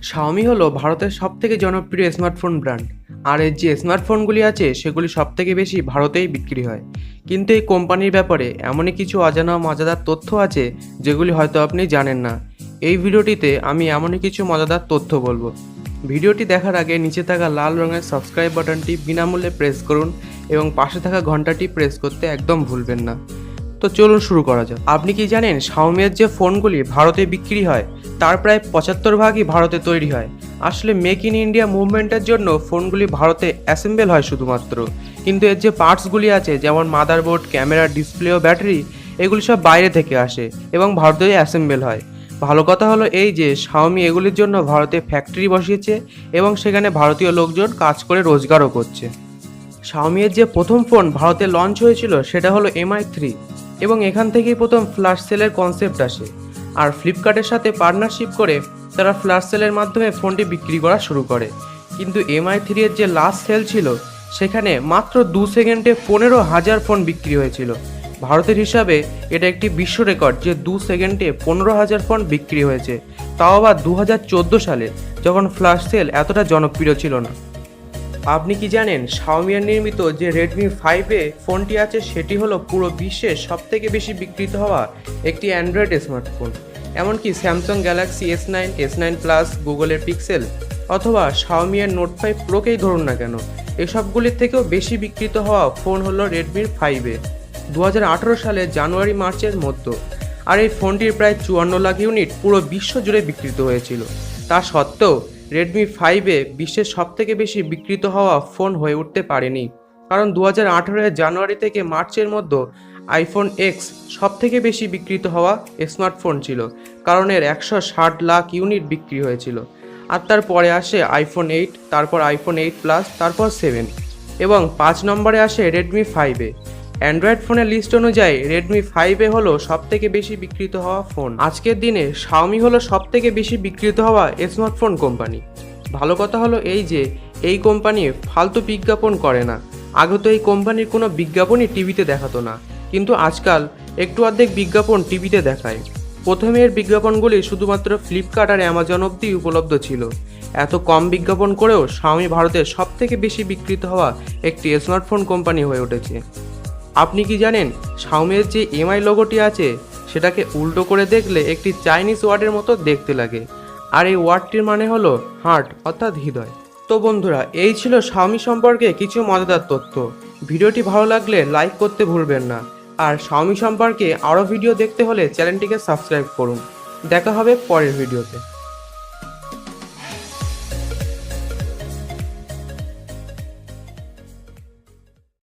Xiaomi হলো ভারতের সবথেকে জনপ্রিয় স্মার্টফোন ব্র্যান্ড। আর এর যে স্মার্টফোনগুলি আছে সেগুলি সবথেকে বেশি ভারতেই বিক্রি হয়। কিন্তু এই কোম্পানির ব্যাপারে এমনই কিছু অজানা মজাদার তথ্য আছে যেগুলি হয়তো আপনি জানেন না। এই ভিডিওটিতে আমি এমনই কিছু মজাদার তথ্য বলবো। ভিডিওটি দেখার আগে নিচে থাকা লাল রঙের সাবস্ক্রাইব বাটনটি বিনামূল্যে প্রেস করুন এবং পাশে থাকা ঘন্টাটি প্রেস করতে একদম ভুলবেন না। তো চলুন শুরু করা যাক। আপনি কি জানেন শাওমির যে ফোনগুলি ভারতে বিক্রি হয় তার প্রায় 75 ভাগই ভারতে তৈরি হয়। আসলে মেক ইন ইন্ডিয়া মুভমেন্টের জন্য ফোনগুলি ভারতে অ্যাসেম্বল হয় শুধুমাত্র, কিন্তু এর যে পার্টসগুলি আছে যেমন মাদারবোর্ড, ক্যামেরা, ডিসপ্লে ও ব্যাটারি, এগুলি সব বাইরে থেকে আসে এবং ভারতেই অ্যাসেম্বল হয়। ভালো কথা হলো এই যে শাওমি এগুলির জন্য ভারতে ফ্যাক্টরি বসিয়েছে এবং সেখানে ভারতীয় লোকজন কাজ করে রোজগারও করছে। শাওমির যে প্রথম ফোন ভারতে লঞ্চ হয়েছিল সেটা হলো MI3 এবং এখান থেকেই প্রথম ফ্ল্যাশ সেলের কনসেপ্ট আসে। আর ফ্লিপকার্টের সাথে পার্টনারশিপ করে তারা ফ্ল্যাশ সেলের মাধ্যমে ফোনটি বিক্রি করা শুরু করে। কিন্তু MI3 এর যে লাস্ট সেল ছিল সেখানে মাত্র 2 সেকেন্ডে 15,000 ফোন বিক্রি হয়েছিল। ভারতের হিসাবে এটা একটি বিশ্ব রেকর্ড যে 2 সেকেন্ডে 15,000 ফোন বিক্রি হয়েছে, তাও আবার 2014 সালে, যখন ফ্ল্যাশ সেল এতটা জনপ্রিয় ছিল না। আপনি কি জানেন শাওমির নির্মিত যে রেডমি 5A ফোনটি আছে সেটি হলো পুরো বিশ্বের সবথেকে বেশি বিক্রিত হওয়া একটি অ্যান্ড্রয়েড স্মার্টফোন। এমনকি Samsung Galaxy S9, S9 plus, গুগলের পিক্সেল অথবা শাওমির নোট 5 প্রোকেই ধরুন না কেন, এসবগুলির থেকেও বেশি বিক্রিত হওয়া ফোন হলো রেডমির 5A 2018 সালের জানুয়ারি মার্চের মধ্যে। আর এই ফোনটির প্রায় 54 লাখ ইউনিট পুরো বিশ্ব জুড়ে বিক্রিত হয়েছিল। তা সত্ত্বেও রেডমি 5A বিশ্বের সবথেকে বেশি বিক্রিত হওয়া ফোন হয়ে উঠতে পারেনি, কারণ 2018 জানুয়ারি থেকে মার্চের মধ্যে আইফোন X সবথেকে বেশি বিক্রিত হওয়া স্মার্টফোন ছিল, কারণ এর 160 লাখ ইউনিট বিক্রি হয়েছিল। আর তারপরে আসে আইফোন 8, তারপর আইফোন 8 প্লাস, তারপর 7 এবং 5 নম্বরে আসে রেডমি 5A। অ্যান্ড্রয়েড ফোনের লিস্ট অনুযায়ী রেডমি 5A হলো সবথেকে বেশি বিক্রিত হওয়া ফোন। আজকের দিনে শাওমি হলো সবথেকে বেশি বিক্রিত হওয়া স্মার্টফোন কোম্পানি। ভালো কথা হলো এই যে এই কোম্পানি ফালতু বিজ্ঞাপন করে না। আগে তো এই কোম্পানির কোনো বিজ্ঞাপনই টিভিতে দেখাতো না, কিন্তু আজকাল একটু অর্ধেক বিজ্ঞাপন টিভিতে দেখায়। প্রথমে এর বিজ্ঞাপনগুলি শুধুমাত্র ফ্লিপকার্ট আর অ্যামাজন অবধি উপলব্ধ ছিল। এত কম বিজ্ঞাপন করেও শাওমি ভারতের সবথেকে বেশি বিক্রিত হওয়া একটি স্মার্টফোন কোম্পানি হয়ে উঠেছে। আপনি কি জানেন শাওমির যে MI লোগোটি আছে সেটাকে উল্টো করে দেখলে একটি চাইনিজ ওয়ার্ডের মতো দেখতে লাগে, আর এই ওয়ার্ডটির মানে হলো হার্ট অর্থাৎ হৃদয়। তো বন্ধুরা, এই ছিল শাওমি সম্পর্কে কিছু মজাদার তথ্য। ভিডিওটি ভালো লাগলে লাইক করতে ভুলবেন না, আর শাওমি সম্পর্কে আরও ভিডিও দেখতে হলে চ্যানেলটিকে সাবস্ক্রাইব করুন। দেখা হবে পরের ভিডিওতে।